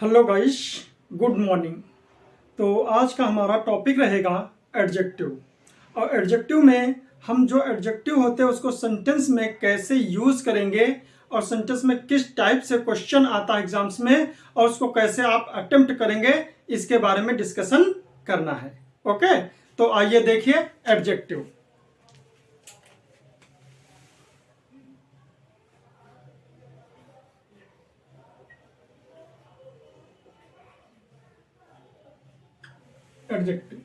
Hello guys, good morning. तो आज का हमारा टॉपिक रहेगा एडजेक्टिव। और एडजेक्टिव में हम जो एडजेक्टिव होते हैं उसको सेंटेंस में कैसे यूज़ करेंगे और सेंटेंस में किस टाइप से क्वेश्चन आता है एग्जाम्स में और उसको कैसे आप अटेम्प्ट करेंगे, इसके बारे में डिस्कशन करना है। ओके, तो आइए देखिए एडजेक्टिव। एडजेक्टिव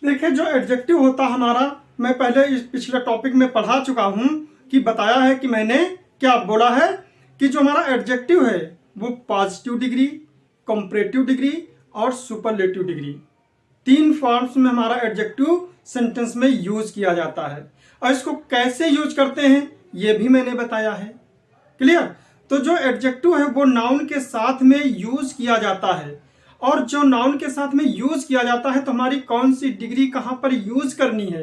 देखिए, जो एडजेक्टिव होता हमारा, मैं पहले इस पिछले टॉपिक में पढ़ा चुका हूं कि बताया है कि मैंने क्या बोला है कि जो हमारा एडजेक्टिव है वो पॉजिटिव डिग्री, कंपैरेटिव डिग्री और सुपरलेटिव डिग्री, तीन फॉर्म्स में हमारा एडजेक्टिव सेंटेंस में यूज किया जाता है। और इसको कैसे यूज करते हैं ये भी मैंने बताया है। क्लियर? तो जो एडजेक्टिव है वो नाउन के साथ में यूज किया जाता है, और जो नाउन के साथ में यूज किया जाता है तो हमारी कौन सी डिग्री कहां पर यूज करनी है,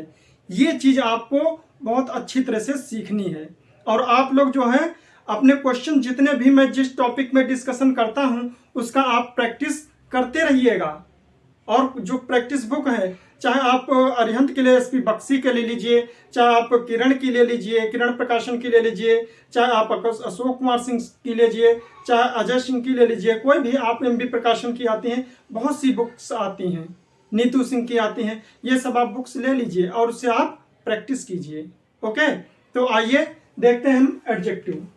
ये चीज आपको बहुत अच्छी तरह से सीखनी है। और आप लोग जो है अपने क्वेश्चन जितने भी मैं जिस टॉपिक में डिस्कशन करता हूं उसका आप प्रैक्टिस करते रहिएगा। और जो प्रैक्टिस बुक है, चाहे आप अरिहंत के लिए एसपी बख्शी के ले लीजिए, चाहे आप किरण की ले लीजिए, किरण प्रकाशन की ले लीजिए, चाहे आप अशोक कुमार सिंह की लीजिए, चाहे अजय सिंह की ले लीजिए, कोई भी आप एमबी प्रकाशन की आती हैं, बहुत सी बुक्स आती हैं, नीतू सिंह की आती हैं, ये सब आप बुक्स ले लीजिए और उससे आप प्रैक्टिस कीजिए। ओके, तो आइए देखते हैं हम एडजेक्टिव।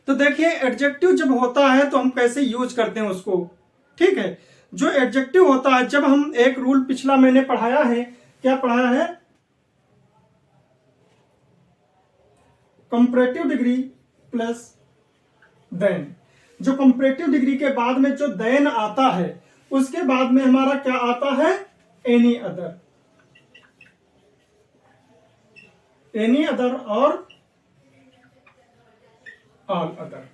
तो देखिए, एडजेक्टिव जब होता है तो हम कैसे यूज करते हैं उसको। ठीक है, जो एडजेक्टिव होता है, जब हम एक रूल पिछला मैंने पढ़ाया है, क्या पढ़ाया है, कंपैरेटिव डिग्री प्लस देन। जो कंपैरेटिव डिग्री के बाद में जो देन आता है उसके बाद में हमारा क्या आता है, एनी अदर। एनी अदर और ऑल अदर,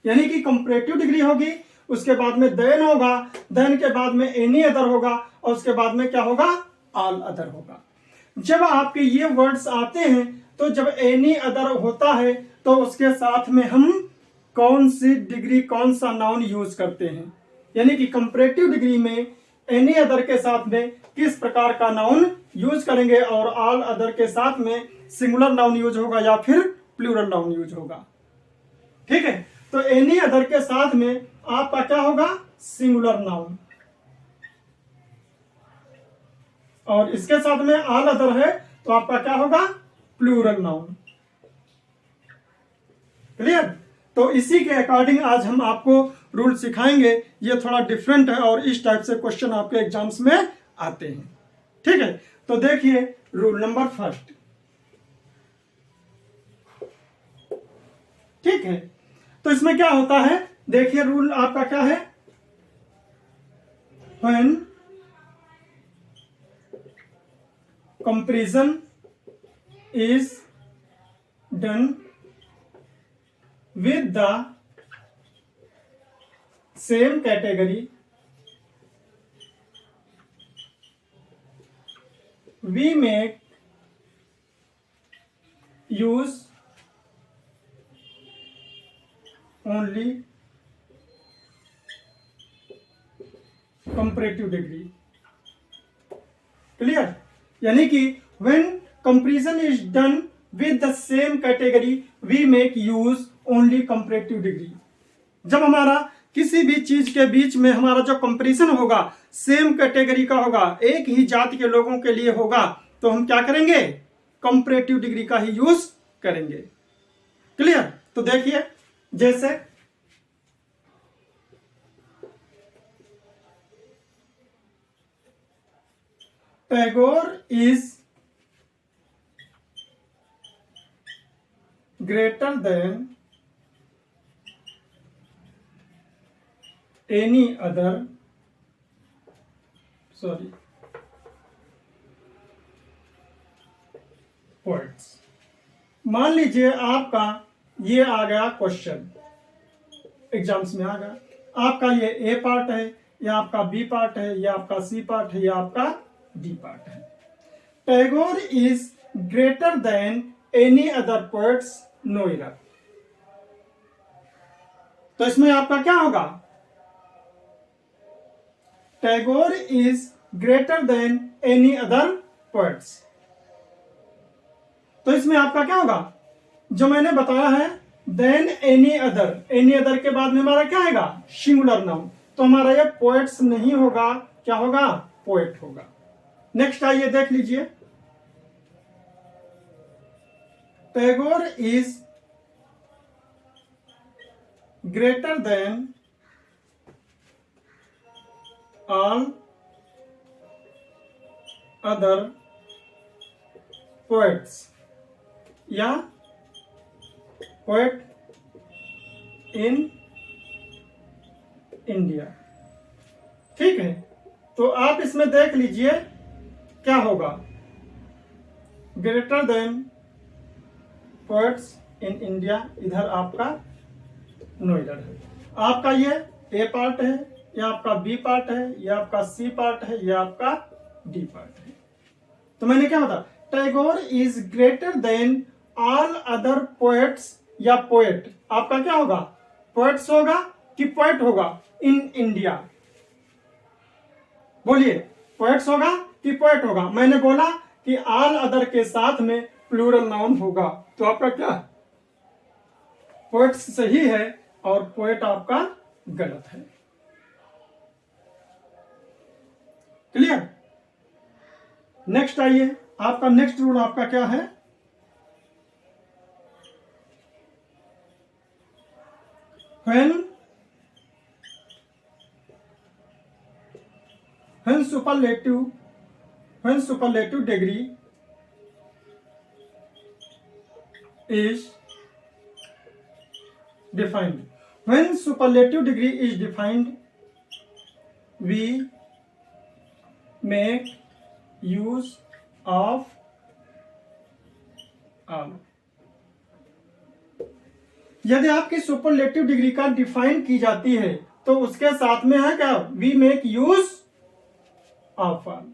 यानी कि कंपैरेटिव डिग्री होगी, उसके बाद में देन होगा, देन के बाद में एनी अदर होगा और उसके बाद में क्या होगा, ऑल अदर होगा। जब आपके ये वर्ड्स आते हैं तो जब एनी अदर होता है तो उसके साथ में हम कौन सी डिग्री, कौन सा नाउन यूज करते हैं, यानी कि कंपैरेटिव डिग्री में एनी अदर के साथ में किस प्रकार का नाउन यूज करेंगे और ऑल अदर के साथ में सिंगुलर नाउन यूज होगा या फिर प्लूरल नाउन यूज होगा। ठीक है, तो एनी अदर के साथ में आपका क्या होगा, सिंगुलर नाउन, और इसके साथ में ऑल अदर है तो आपका क्या होगा, प्लूरल नाउन। क्लियर? तो इसी के अकॉर्डिंग आज हम आपको रूल सिखाएंगे। ये थोड़ा डिफरेंट है और इस टाइप से क्वेश्चन आपके एग्जाम्स में आते हैं। ठीक है, तो देखिए रूल नंबर फर्स्ट। ठीक है, तो इसमें क्या होता है, देखिए रूल आपका क्या है, when comparison is done with the same category, we make use only comparative degree। Clear? यानी कि when comparison is done with the same category we make use only comparative degree। जब हमारा किसी भी चीज के बीच में हमारा जो कंपैरिजन होगा सेम कैटेगरी का होगा, एक ही जाति के लोगों के लिए होगा, तो हम क्या करेंगे, कंपैरेटिव डिग्री का ही यूज करेंगे। क्लियर? तो देखिए, जैसे Tagore is greater then any other poets। मान लीजिए आपका ये आ गया क्वेश्चन, एग्जाम्स में आ गया, आपका ये ए पार्ट है, या आपका बी पार्ट है, या आपका सी पार्ट है, या आपका डी पार्ट है। Tagore is greater than any other poets, no error. तो इसमें आपका क्या होगा? Tagore is greater than any other poets. तो इसमें आपका क्या होगा? जो मैंने बताया है देन एनी अदर के बाद में हमारा क्या आएगा? Singular noun. तो हमारा ये पोएट्स नहीं होगा, क्या होगा? पोएट होगा। नेक्स्ट आइए देख लीजिए, Tagore is greater then all other poets या पोएट इन इंडिया। ठीक है, तो आप इसमें देख लीजिए क्या होगा? Greater than poets in India, इधर आपका नो इधर है। आपका ये ए पार्ट है, या आपका बी पार्ट है, या आपका सी पार्ट है, या आपका डी पार्ट है। तो मैंने क्या बताया? Tagore is greater then all other poets या पोएट। आपका क्या होगा? पोएट्स होगा कि पोएट होगा? In India. बोलिए, पोएट्स होगा कि पोएट होगा? मैंने बोला कि ऑल अदर के साथ में प्लूरल नाउन होगा। तो आपका क्या? पोएट्स सही है और पोएट आपका गलत है। क्लियर? नेक्स्ट आइए, आपका नेक्स्ट रूल आपका क्या है? when superlative degree is defined, when superlative degree is defined, we make use of all। यदि आपकी सुपरलेटिव डिग्री का डिफाइन की जाती है तो उसके साथ में है क्या? We make use of all.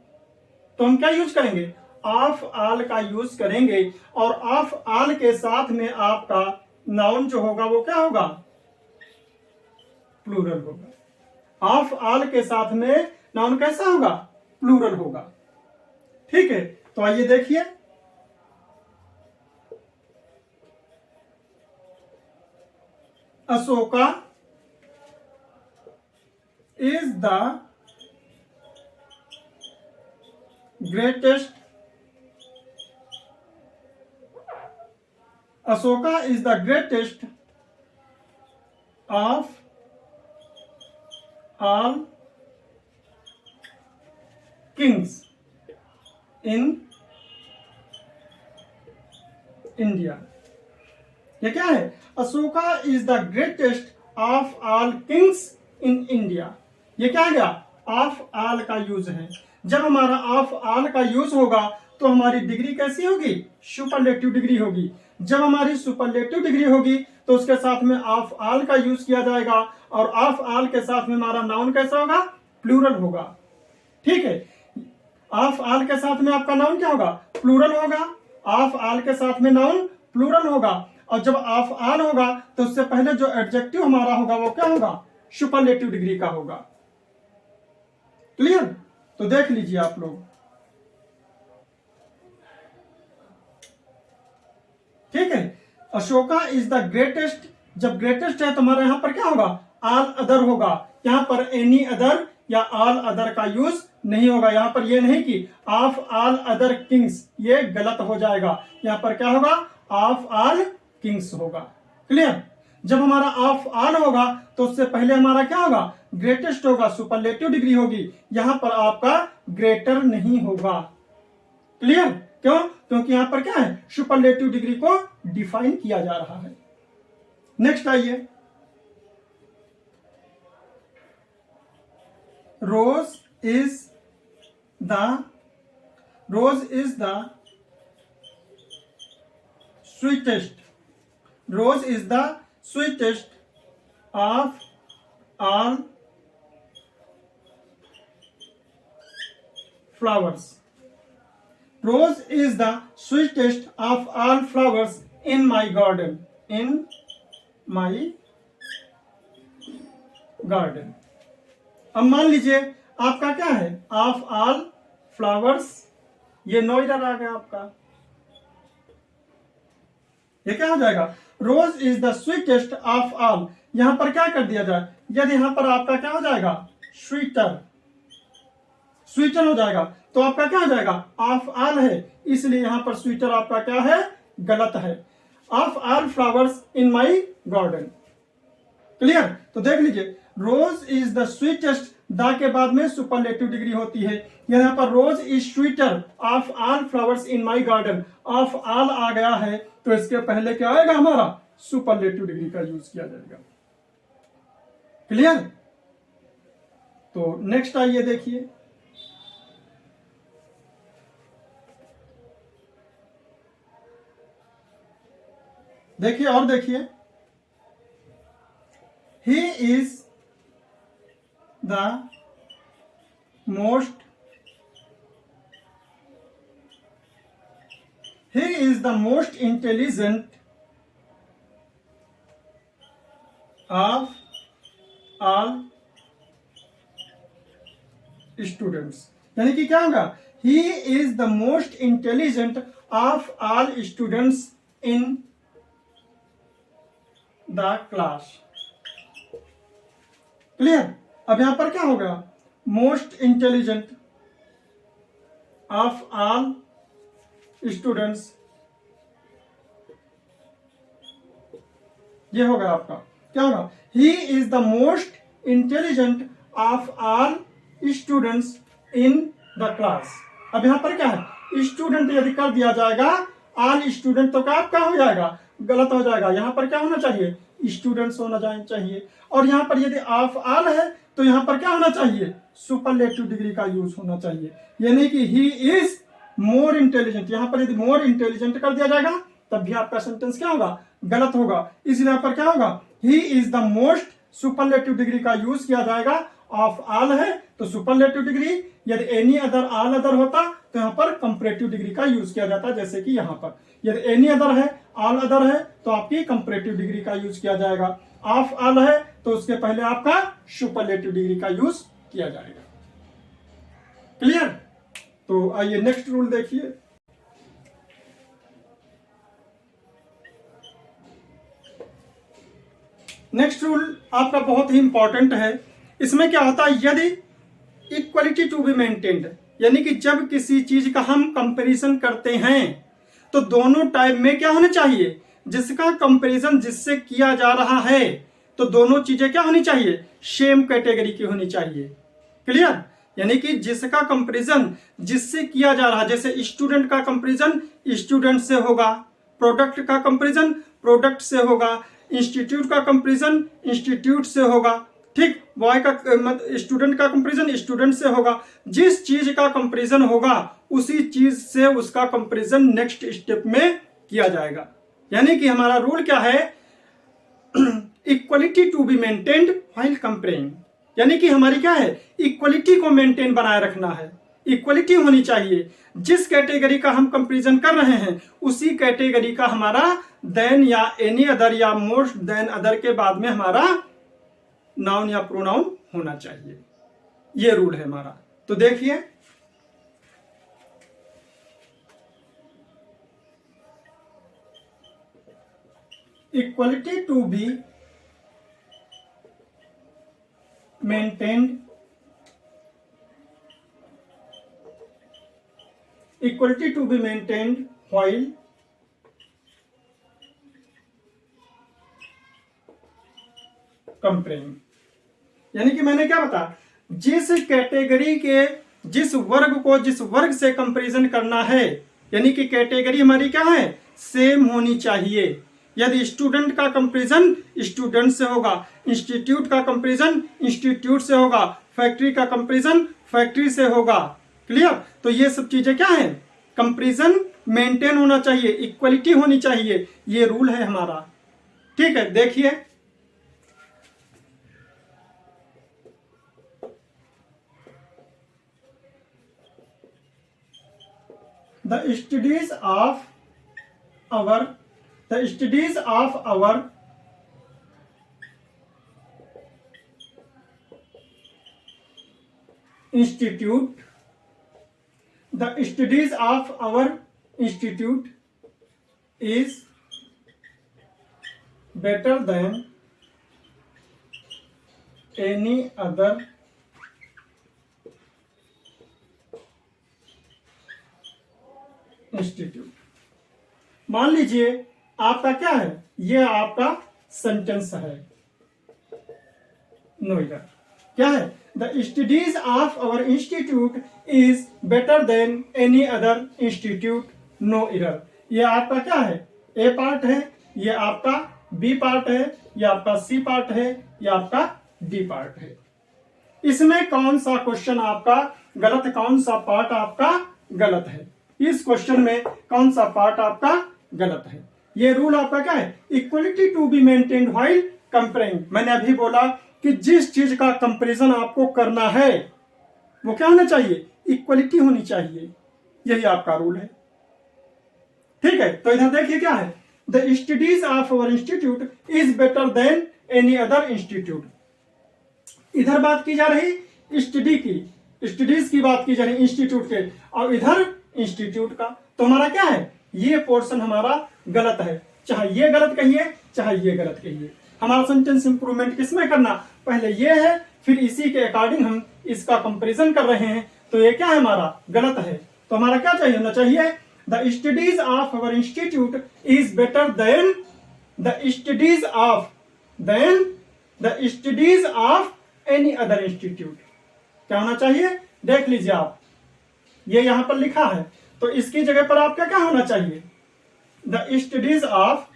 तो हम क्या यूज करेंगे? ऑफ ऑल का यूज करेंगे, और ऑफ ऑल के साथ में आपका नाउन जो होगा वो क्या होगा? प्लूरल होगा। ऑफ ऑल के साथ में नाउन कैसा होगा? प्लूरल होगा। ठीक है, तो आइए देखिए, Ashoka is the greatest of all kings in India। ये क्या है? Ashoka is the greatest of all kings in India. ये क्या है? ऑफ ऑल का यूज है। जब हमारा ऑफ ऑल का यूज होगा तो हमारी डिग्री कैसी होगी? सुपरलेटिव डिग्री होगी। जब हमारी सुपरलेटिव डिग्री होगी तो उसके साथ में ऑफ ऑल का यूज किया जाएगा, और ऑफ ऑल के साथ में हमारा नाउन कैसा होगा? प्लूरल होगा। ठीक है, ऑफ ऑल के साथ में आपका नाउन क्या होगा? प्लूरल होगा। ऑफ ऑल के साथ में नाउन प्लूरल होगा, और जब ऑफ ऑल होगा तो उससे पहले जो एडजेक्टिव हमारा होगा वो क्या होगा? सुपरलेटिव डिग्री का होगा। क्लियर? तो देख लीजिए आप लोग। ठीक है, अशोका इज द ग्रेटेस्ट। जब ग्रेटेस्ट है तो हमारा यहां पर क्या होगा? ऑल अदर होगा। यहां पर एनी अदर या ऑल अदर का यूज नहीं होगा। यहां पर ये नहीं कि ऑफ ऑल अदर किंग्स, ये गलत हो जाएगा। यहां पर क्या होगा? ऑफ ऑल किंग्स होगा। क्लियर? जब हमारा ऑफ ऑल होगा तो उससे पहले हमारा क्या होगा? ग्रेटेस्ट होगा, सुपरलेटिव डिग्री होगी। यहां पर आपका ग्रेटर नहीं होगा। क्लियर? क्यों? क्योंकि यहां पर क्या है? सुपरलेटिव डिग्री को डिफाइन किया जा रहा है। नेक्स्ट आइए, rose is the sweetest of all flowers। Rose is the sweetest of all flowers in my garden। Garden. अब मान लीजिए आपका क्या है, ऑफ ऑल फ्लावर्स, ये नो इधर आ गया आपका, ये क्या हो जाएगा, rose is the sweetest of all. यहां पर क्या कर दिया जाए, यदि यहां पर आपका क्या हो जाएगा, स्वीटर, स्वीटर हो जाएगा, तो आपका क्या हो जाएगा, ऑफ ऑल है, इसलिए यहां पर स्वीटर आपका क्या है, गलत है। Of all flowers in my garden. Clear. तो देख लीजिए, rose is the sweetest, the के बाद में सुपरलेटिव डिग्री होती है, यहाँ पर rose is sweeter of all flowers in my garden, of all आ गया है, तो इसके पहले क्या आएगा हमारा, सुपरलेटिव डिग्री का यूज किया जाएगा। क्लियर। तो नेक्स्ट आइए देखिए, देखिए और देखिए, he is the most, he is the most intelligent of all students। यानी कि क्या होगा, he is the most intelligent of all students in the class। Clear. अब यहां पर क्या होगा, most intelligent of all students, ये होगा आपका क्या होगा, he is the most intelligent of all students in the class. अब यहां पर क्या है, स्टूडेंट यदि कर दिया जाएगा ऑल स्टूडेंट, तो क्या हो जाएगा, गलत हो जाएगा। यहां पर क्या होना चाहिए, स्टूडेंट्स होना चाहिए, और यहां पर यदि ऑफ ऑल है तो यहां पर क्या होना चाहिए, सुपरलेटिव डिग्री का यूज होना चाहिए, यानी कि ही इज मोर इंटेलिजेंट। यहां पर यदि मोर इंटेलिजेंट कर दिया जाएगा तब भी आपका सेंटेंस क्या होगा, गलत होगा, इसलिए यहां पर क्या होगा, he is the most, superlative degree का यूज किया जाएगा। ऑफ ऑल है तो सुपरलेटिव डिग्री, यदि एनी अदर ऑल अदर होता तो यहां पर कंपैरेटिव डिग्री का यूज किया जाता, जैसे कि यहां पर यदि एनी अदर है, ऑल अदर है, तो आपकी कंपैरेटिव डिग्री का यूज किया जाएगा। ऑफ ऑल है तो उसके पहले आपका सुपरलेटिव डिग्री का यूज किया जाएगा। क्लियर। तो आइए नेक्स्ट रूल देखिए, नेक्स्ट रूल आपका बहुत ही इंपॉर्टेंट है। इसमें क्या होता है, यदि इक्वलिटी टू बी मेंटेन्ड, यानी कि जब किसी चीज का हम कंपैरिजन करते हैं तो दोनों टाइप में क्या होना चाहिए, जिसका कंपैरिजन जिससे किया जा रहा है तो दोनों चीजें क्या होनी चाहिए, सेम कैटेगरी की होनी चाहिए। क्लियर। यानी कि जिसका कंपैरिजन जिससे किया जा रहा है, जैसे स्टूडेंट का कंपैरिजन स्टूडेंट से होगा, प्रोडक्ट का कंपैरिजन प्रोडक्ट से होगा, इंस्टीट्यूट का कंपैरिजन इंस्टीट्यूट से होगा, ठीक, बॉय का स्टूडेंट का कंपैरिजन स्टूडेंट से होगा। जिस चीज का कंपैरिजन होगा उसी चीज से उसका कंपैरिजन नेक्स्ट स्टेप में किया जाएगा। यानी कि हमारा रूल क्या है, equality to be maintained while comparing, यानी कि हमारी क्या है, इक्वलिटी को मेंटेन बनाए रखना है, इक्वलिटी होनी चाहिए। जिस कैटेगरी का हम कंपैरिजन कर रहे हैं उसी कैटेगरी का हमारा देन या एनी अदर या मोस्ट देन अदर के बाद में हमारा नाउन या प्रोनाउन होना चाहिए। ये रूल है हमारा। तो देखिए, equality to be maintained, equality to be maintained while comparing। यानी कि मैंने क्या बताया, जिस कैटेगरी के जिस वर्ग को जिस वर्ग से कंपैरिजन करना है, यानी कि कैटेगरी हमारी क्या है, सेम होनी चाहिए। यदि स्टूडेंट का कंपैरिजन स्टूडेंट से होगा, इंस्टीट्यूट का कंपैरिजन इंस्टीट्यूट से होगा, फैक्ट्री का कंपैरिजन फैक्ट्री से होगा। क्लियर। तो ये सब चीजें क्या है, कंपैरिजन मेंटेन होना चाहिए, इक्वलिटी होनी चाहिए, ये रूल है हमारा। ठीक है। देखिए, the studies of our institute, the studies of our institute is better than any other institute. मान लीजिए आपका क्या है, ये आपका सेंटेंस है, नो इधर क्या है, the studies of our institute is better than any other institute, no error. ये आपका क्या है, ए पार्ट है, ये आपका बी पार्ट है, ये आपका सी पार्ट है, ये आपका डी पार्ट है। इसमें कौन सा क्वेश्चन आपका गलत, कौन सा पार्ट आपका गलत है, इस क्वेश्चन में कौन सा पार्ट आपका गलत है। ये रूल आपका क्या है, equality to be maintained while comparing. मैंने अभी बोला कि जिस चीज का कंपैरिजन आपको करना है वो क्या होना चाहिए, इक्वलिटी होनी चाहिए, यही आपका रूल है। ठीक है, तो इधर देखिए क्या है, the studies of our institute is better than any other institute. इधर बात की जा रही स्टडी की, स्टडीज की बात की जा रही इंस्टीट्यूट के, और इधर इंस्टीट्यूट का। तो हमारा क्या है, ये पोर्शन हमारा गलत है, चाहे ये गलत कहिए चाहे ये गलत कहिए। हमारा सेंटेंस इंप्रूवमेंट किसमें करना, पहले ये है, फिर इसी के अकॉर्डिंग हम इसका कंपैरिजन कर रहे हैं। तो ये क्या है, हमारा गलत है। तो हमारा क्या चाहिए होना चाहिए, the studies of our institute is better than the studies of any other institute. क्या होना चाहिए, देख लीजिए आप, ये यहां पर लिखा है, तो इसकी जगह पर आपका क्या होना चाहिए, द स्टडीज ऑफ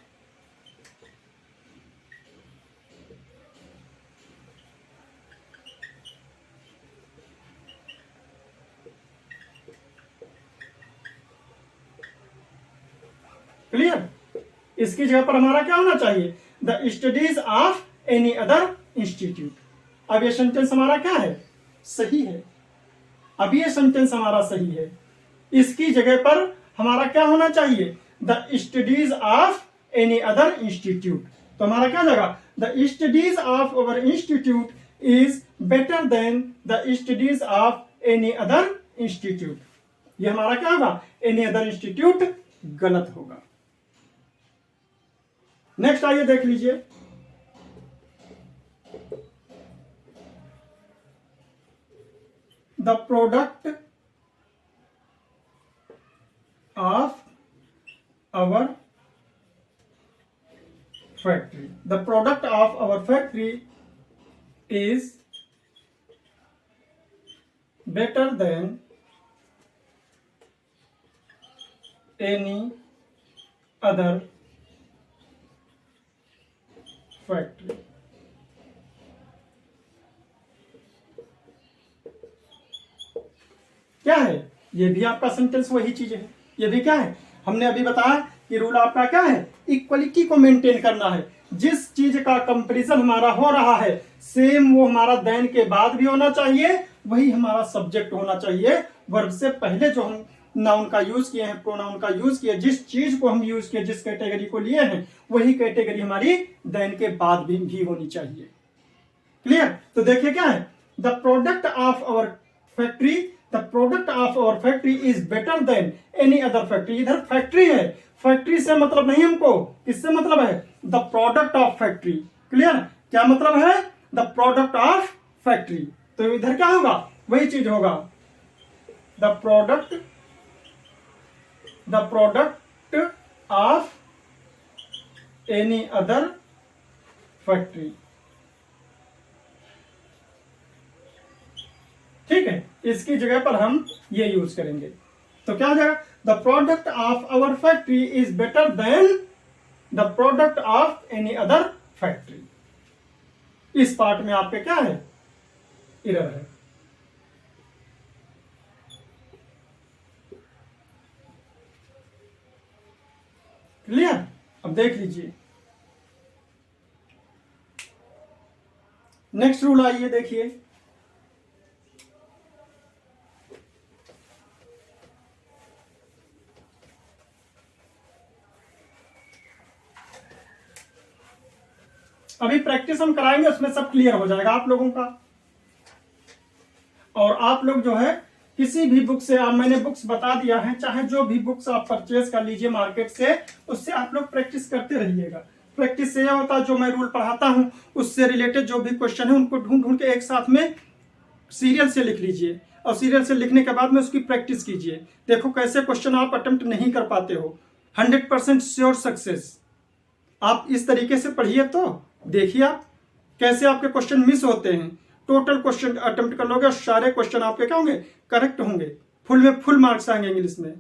क्लियर, इसकी जगह पर हमारा क्या होना चाहिए, the studies of any other institute. अब ये सेंटेंस हमारा क्या है, सही है, अब ये सेंटेंस हमारा सही है। इसकी जगह पर हमारा क्या होना चाहिए, the studies of any other institute. तो हमारा क्या जगह, the studies of our institute is better than the studies of any other institute. ये हमारा क्या होगा, एनी अदर इंस्टीट्यूट गलत होगा। नेक्स्ट आइए देख लीजिए, the product of our factory, the product of our factory is better than any other factory. क्या है, ये भी आपका सेंटेंस वही चीज है, ये भी क्या है, हमने अभी बताया कि रूल आपका क्या है, इक्वलिटी को मेंटेन करना है। जिस चीज का कंपैरिजन हमारा हो रहा है सेम वो हमारा देन के बाद भी होना चाहिए, वही हमारा सब्जेक्ट होना चाहिए। वर्ब से पहले जो हम नाउन का यूज किए हैं, प्रोनाउन का यूज किया, जिस चीज को हम यूज किए, जिस कैटेगरी को लिए हैं, वही कैटेगरी हमारी देन के बाद भी होनी चाहिए। क्लियर, तो देखिए क्या है, the product of our factory, the product of our factory is better than any other factory. इधर फैक्ट्री है, फैक्ट्री से मतलब नहीं हमको, किससे मतलब है, the product of factory. Clear, क्या मतलब है, द प्रोडक्ट ऑफ फैक्ट्री। तो इधर क्या होगा, वही चीज होगा, the product of any other factory. ठीक है, इसकी जगह पर हम ये यूज करेंगे। तो क्या हो जाएगा, the product of our factory is better than the product of any other factory. इस पार्ट में आपके क्या है, एरर है। क्लियर, अब देख लीजिए नेक्स्ट रूल, आइए देखिए, अभी प्रैक्टिस हम कराएंगे, उसमें सब क्लियर हो जाएगा आप लोगों का। और आप लोग जो है किसी भी बुक से, आप मैंने बुक्स बता दिया है, चाहे जो भी बुक्स आप परचेज कर लीजिए मार्केट से, उससे आप लोग प्रैक्टिस करते रहिएगा। प्रैक्टिस से यह होता है जो मैं रूल पढ़ाता हूँ उससे रिलेटेड जो भी क्वेश्चन है उनको ढूंढ ढूंढ के एक साथ में सीरियल से लिख लीजिए और सीरियल से लिखने के बाद में उसकी प्रैक्टिस कीजिए। देखो कैसे क्वेश्चन आप अटेम्प्ट नहीं कर पाते हो। 100% श्योर सक्सेस। आप इस तरीके से पढ़िए तो देखिए आप कैसे आपके क्वेश्चन मिस होते हैं। टोटल क्वेश्चन अटेम्प्ट कर लोगे और सारे क्वेश्चन आपके क्या होंगे, करेक्ट होंगे, फुल में फुल मार्क्स आएंगे इंग्लिश में।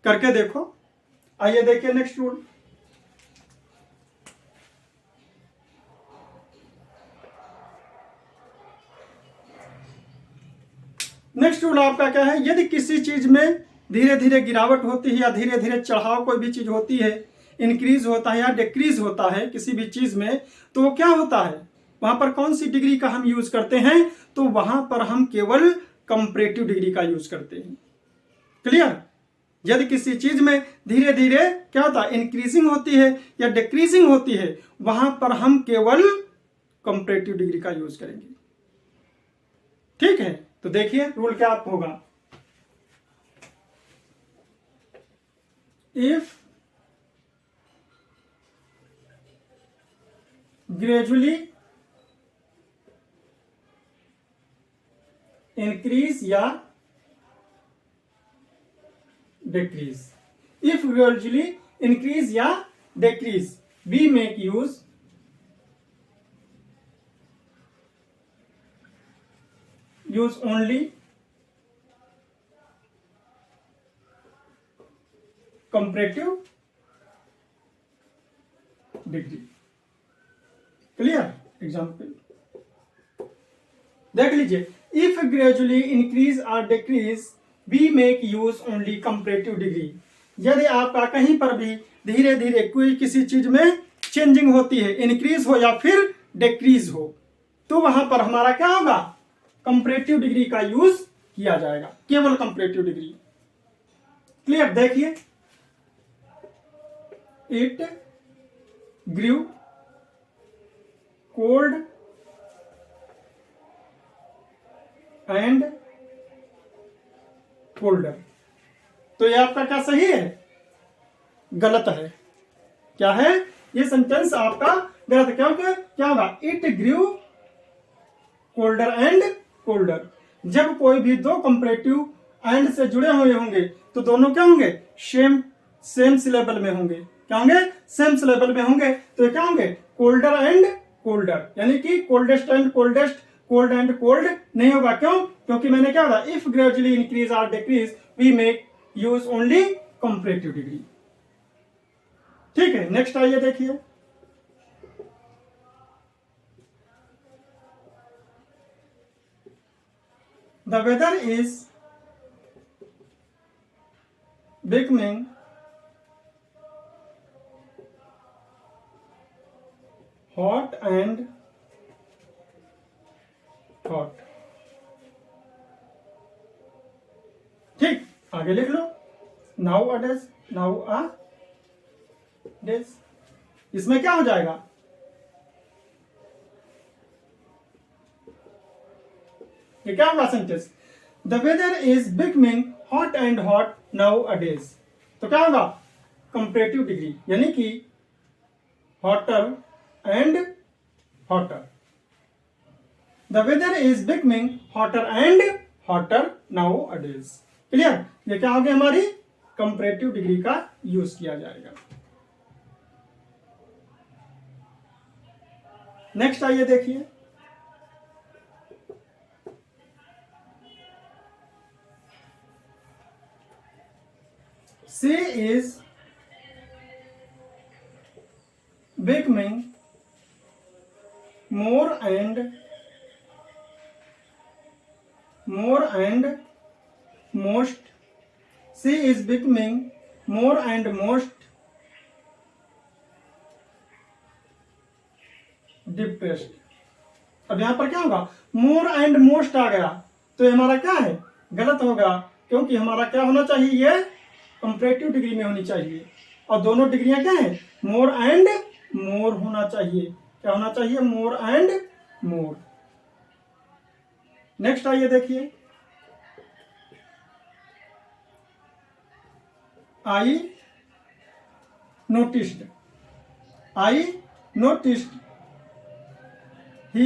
करके देखो। आइए देखिए नेक्स्ट रूल। नेक्स्ट रूल आपका क्या है, यदि किसी चीज में धीरे धीरे गिरावट होती है या धीरे धीरे चढ़ाव कोई भी चीज होती है, इंक्रीज होता है या डिक्रीज होता है किसी भी चीज में, तो वो क्या होता है, वहां पर कौन सी डिग्री का हम यूज करते हैं, तो वहां पर हम केवल कंपैरेटिव डिग्री का यूज करते हैं। क्लियर। यदि किसी चीज में धीरे धीरे क्या होता है, इंक्रीजिंग होती है या डिक्रीजिंग होती है, वहां पर हम केवल कंपैरेटिव डिग्री का यूज करेंगे। ठीक है, तो देखिए रूल क्या होगा। इफ ग्रेजुअली इंक्रीज या डिक्रीज, इफ ग्रेजुअली इंक्रीज या decrease, we make use only comparative degree। Clear. Example देख लीजिए। इफ ग्रेजुअली इंक्रीज और decrease we make use only comparative degree. यदि आपका कहीं पर भी धीरे धीरे कोई किसी चीज में चेंजिंग होती है, इंक्रीज हो या फिर डिक्रीज हो, तो वहां पर हमारा क्या होगा, कंपैरेटिव डिग्री का यूज किया जाएगा, केवल कंपैरेटिव डिग्री। क्लियर। देखिए, it grew cold and colder. तो ये आपका क्या सही है, गलत है। क्या है ये सेंटेंस आपका गलत है, क्योंकि क्या होगा, it grew colder and colder. जब कोई भी दो कंपैरेटिव एंड से जुड़े हुए होंगे तो दोनों क्या होंगे, सेम सिलेबल में होंगे। क्या होंगे, सेम सिलेबल में होंगे। तो क्या होंगे, कोल्डर एंड कोल्डर, यानी कि coldest and coldest, cold and cold नहीं होगा। क्यों, क्योंकि मैंने क्या बोला, इफ ग्रेजुअली इंक्रीज और decrease we make use only comparative degree. ठीक है, नेक्स्ट आइए देखिए। The weather is becoming hot and hot। ठीक, आगे लिख लो। nowadays, nowadays, इसमें क्या हो जाएगा, ये क्या होगा sentence, the weather is becoming hot and hot nowadays. तो क्या होगा, कंपैरेटिव डिग्री, यानी कि hotter and hotter. The weather is becoming hotter and hotter nowadays. Clear. ये क्या हो गया, हमारी कंपैरेटिव डिग्री का यूज किया जाएगा। नेक्स्ट आइए देखिए। She is becoming more and most, she is becoming more and most depressed। अब यहां पर क्या होगा, मोर एंड मोस्ट आ गया, तो ये हमारा क्या है, गलत होगा, क्योंकि हमारा क्या होना चाहिए, ये कंपैरेटिव डिग्री में होनी चाहिए। और दोनों डिग्रियां क्या है, मोर एंड मोर होना चाहिए। क्या होना चाहिए, मोर एंड मोर। नेक्स्ट आइए देखिए, I noticed, I noticed he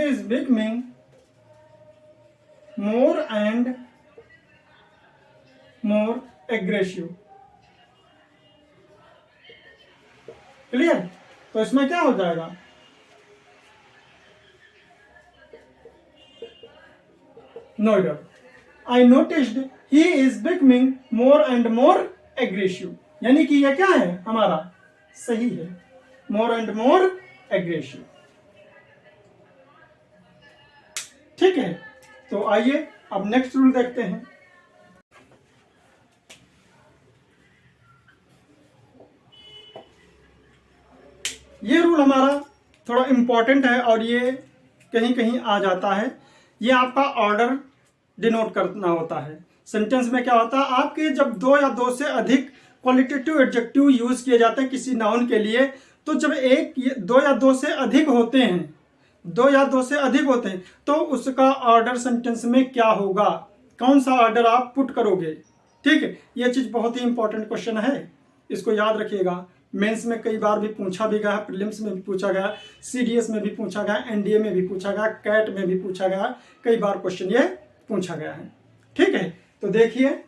is becoming more and more aggressive। Clear? तो इसमें क्या हो जाएगा, no doubt, I noticed he is becoming more and more aggressive, यानी कि यह क्या है हमारा, सही है, मोर एंड मोर एग्रेसिव। ठीक है, तो आइए अब नेक्स्ट रूल देखते हैं। ये रूल हमारा थोड़ा इंपॉर्टेंट है और ये कहीं कहीं आ जाता है। ये आपका ऑर्डर डिनोट करना होता है। सेंटेंस में क्या होता है, आपके जब दो या दो से अधिक क्वालिटेटिव एडजेक्टिव यूज किए जाते हैं किसी नाउन के लिए, तो जब दो या दो से अधिक होते हैं, दो या दो से अधिक होते हैं, तो उसका ऑर्डर सेंटेंस में क्या होगा, कौन सा ऑर्डर आप पुट करोगे। ठीक है, ये चीज बहुत ही इंपॉर्टेंट क्वेश्चन है, इसको याद रखिएगा। मेंस में कई बार भी पूछा भी गया, प्रीलिम्स में भी पूछा गया, सीडीएस में भी पूछा गया, एनडीए में भी पूछा गया, कैट में भी पूछा गया, कई बार क्वेश्चन ये पूछा गया है। ठीक है, तो देखिए,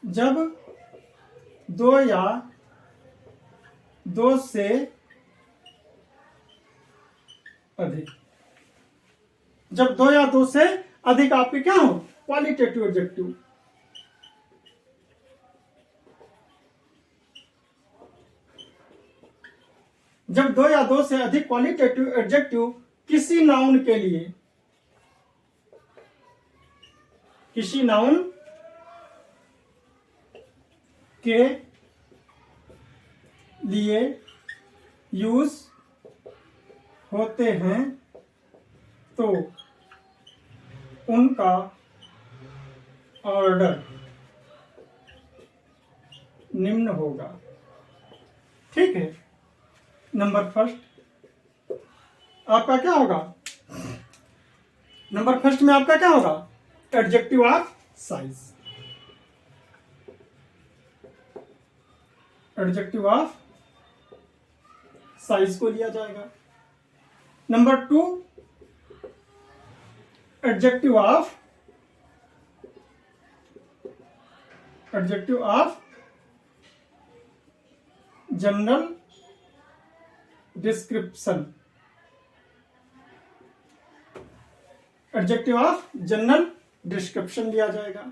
जब दो या दो से अधिक, जब दो या दो से अधिक आपके क्या हो, क्वालिटेटिव एडजेक्टिव, जब दो या दो से अधिक क्वालिटेटिव एडजेक्टिव किसी नाउन के लिए, किसी नाउन के लिए यूज होते हैं, तो उनका ऑर्डर निम्न होगा। ठीक है, नंबर फर्स्ट आपका क्या होगा, नंबर फर्स्ट में आपका क्या होगा, adjective of size, adjective of size को लिया जाएगा। Number two, adjective of general description, adjective of general description लिया जाएगा।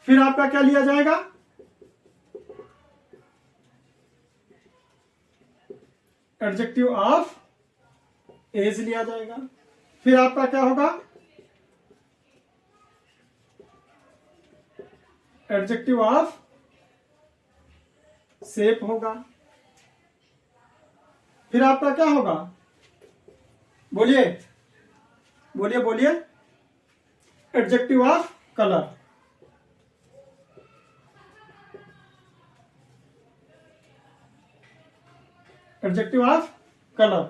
फिर आपका क्या लिया जाएगा, एडजेक्टिव ऑफ एज लिया जाएगा। फिर आपका क्या होगा, एडजेक्टिव ऑफ शेप होगा। फिर आपका क्या होगा, बोलिए बोलिए बोलिए, adjective of colour, adjective of colour.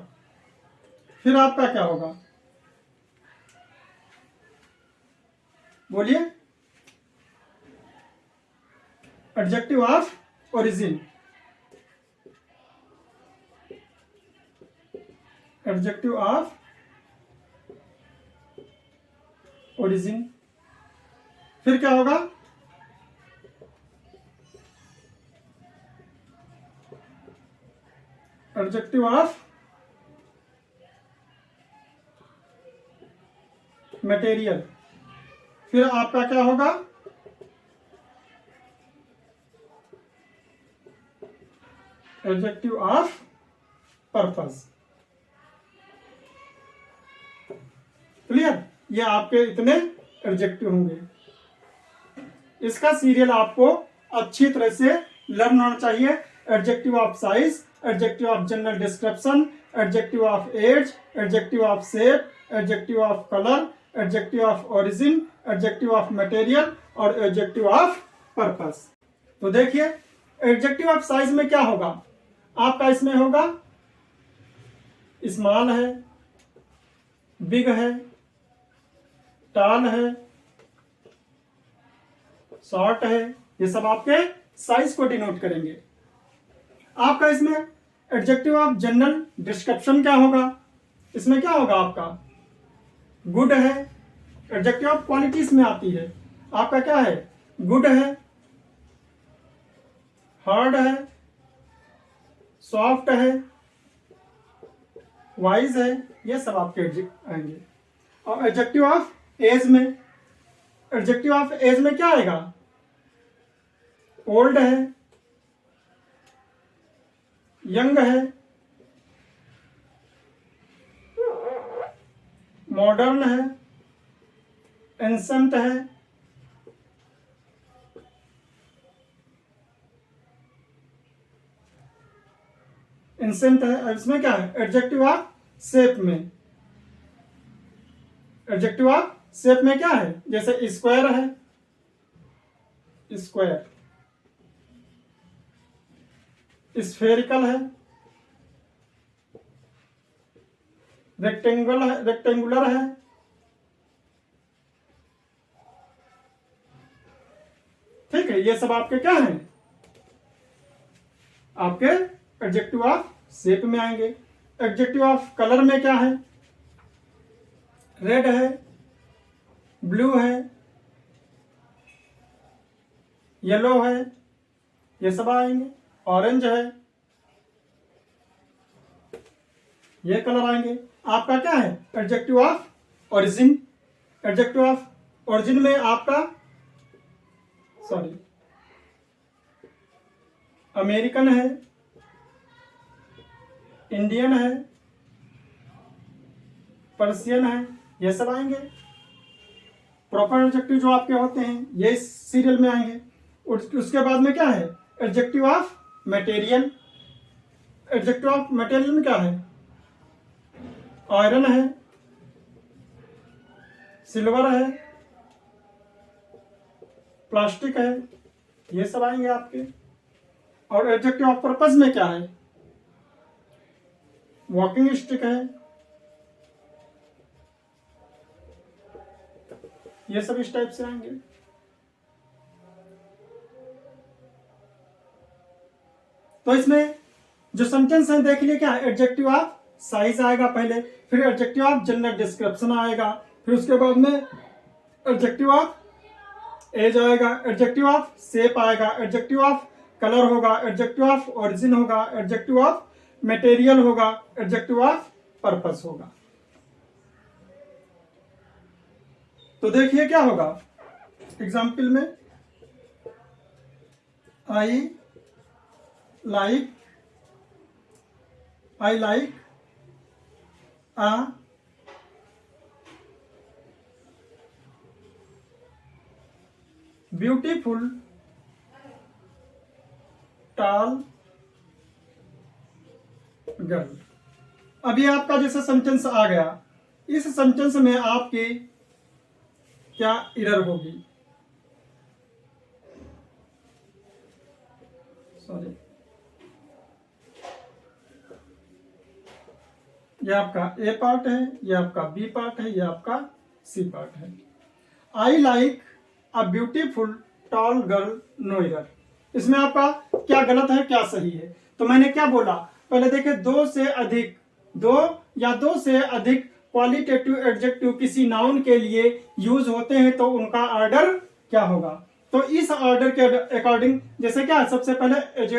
फिर आपका क्या होगा, बोलिए, adjective of origin, adjective of origin. फिर क्या होगा, एडजेक्टिव ऑफ मटेरियल। फिर आपका क्या होगा, एडजेक्टिव ऑफ पर्पस। क्लियर, ये आपके इतने एडजेक्टिव होंगे। इसका सीरियल आपको अच्छी तरह से लर्न होना चाहिए। Adjective of size, adjective of general description, adjective of age, adjective of shape, adjective of colour, adjective of origin, adjective of material और एडजेक्टिव ऑफ पर्पस। तो देखिए एडजेक्टिव ऑफ साइज में क्या होगा आपका, इसमें होगा स्मॉल है, बिग है, टॉल है, शॉर्ट है, ये सब आपके साइज को डिनोट करेंगे। आपका इसमें एडजेक्टिव ऑफ जनरल डिस्क्रिप्शन क्या होगा, इसमें क्या होगा आपका गुड है। एडजेक्टिव ऑफ क्वालिटीज में आती है, आपका क्या है गुड है, हार्ड है, सॉफ्ट है, वाइज है, ये सब आपके एडजेक्टिव आएंगे। और एडजेक्टिव ऑफ एज में, एडजेक्टिव ऑफ एज में क्या आएगा, ओल्ड है, यंग है, मॉडर्न है, एंसेंट है, इंसेंट है। अब इसमें क्या है एडजेक्टिव ऑफ शेप में, एडजेक्टिव ऑफ शेप में क्या है, जैसे स्क्वायर है, स्क्वायर, स्फेरिकल है, रेक्टेंगल है, रेक्टेंगुलर है, ठीक है। ये सब आपके क्या है, आपके एडजेक्टिव ऑफ शेप में आएंगे। एडजेक्टिव ऑफ कलर में क्या है, रेड है, ब्लू है, येलो है, ये सब आएंगे। ऑरेंज है, ये कलर आएंगे। आपका क्या है adjective of origin, adjective of origin में आपका अमेरिकन है, इंडियन है, पर्शियन है, ये सब आएंगे। प्रॉपर एडजेक्टिव जो आपके होते हैं ये इस सीरियल में आएंगे। उसके बाद में क्या है adjective of material, adjective of material में क्या है, आयरन है, सिल्वर है, प्लास्टिक है, ये सब आएंगे आपके। और एडजेक्टिव ऑफ पर्पस में क्या है, वॉकिंग स्टिक है, ये सब इस टाइप से आएंगे। तो इसमें जो सेंटेंस है देख लिए क्या है, एडजेक्टिव ऑफ साइज आएगा पहले, फिर एडजेक्टिव ऑफ जनरल डिस्क्रिप्शन आएगा, फिर उसके बाद में एडजेक्टिव ऑफ एज आएगा, एडजेक्टिव ऑफ शेप आएगा, एडजेक्टिव ऑफ कलर होगा, एडजेक्टिव ऑफ ओरिजिन होगा, एडजेक्टिव ऑफ मटेरियल होगा, एडजेक्टिव ऑफ पर्पस होगा। तो देखिए क्या होगा एग्जाम्पल में, I like a beautiful tall girl. अभी आपका जैसे सेंटेंस आ गया, इस सेंटेंस में आपकी क्या एरर होगी, सॉरी, ये आपका ए पार्ट है, ये आपका बी पार्ट है, ये आपका सी पार्ट है। I like a beautiful tall girl, no error. इसमें आपका क्या गलत है क्या सही है, तो मैंने क्या बोला पहले देखिए, दो या दो से अधिक क्वालिटेटिव एडजेक्टिव किसी नाउन के लिए यूज होते हैं तो उनका ऑर्डर क्या होगा। तो इस ऑर्डर के अकॉर्डिंग जैसे क्या सबसे पहले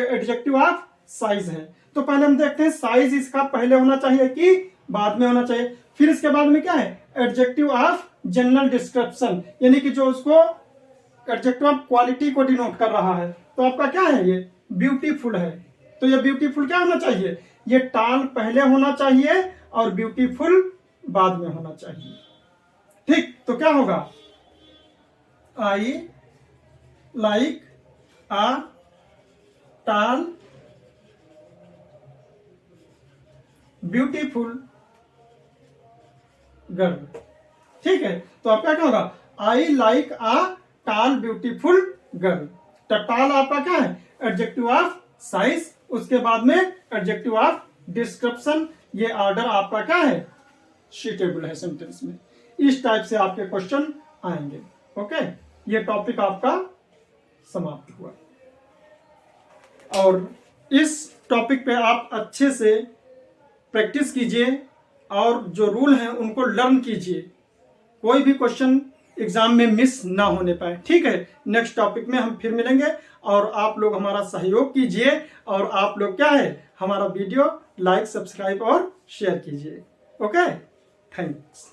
एडजेक्टिव ऑफ साइज है, तो पहले हम देखते हैं साइज इसका पहले होना चाहिए कि बाद में होना चाहिए। फिर इसके बाद में क्या है एडजेक्टिव ऑफ जनरल डिस्क्रिप्शन, यानी कि जो उसको एडजेक्टिव ऑफ क्वालिटी को डिनोट कर रहा है। तो आपका क्या है ये ब्यूटीफुल है, तो ये ब्यूटीफुल क्या होना चाहिए, ये टॉल पहले होना चाहिए और ब्यूटीफुल बाद में होना चाहिए। ठीक, तो क्या होगा I like a tall beautiful girl. ठीक है, तो आपका क्या होगा, I like a tall beautiful girl. तो टॉल आपका क्या है, एडजेक्टिव ऑफ साइज, उसके बाद में एडजेक्टिव ऑफ डिस्क्रिप्शन। ये ऑर्डर आपका क्या है, सूटेबल है सेंटेंस में। इस टाइप से आपके क्वेश्चन आएंगे। ओके, ये टॉपिक आपका समाप्त हुआ। और इस टॉपिक पे आप अच्छे से प्रैक्टिस कीजिए और जो रूल हैं उनको लर्न कीजिए, कोई भी क्वेश्चन एग्जाम में मिस ना होने पाए। ठीक है, नेक्स्ट टॉपिक में हम फिर मिलेंगे और आप लोग हमारा सहयोग कीजिए और आप लोग क्या है, हमारा वीडियो लाइक, सब्सक्राइब और शेयर कीजिए। Okay, thanks.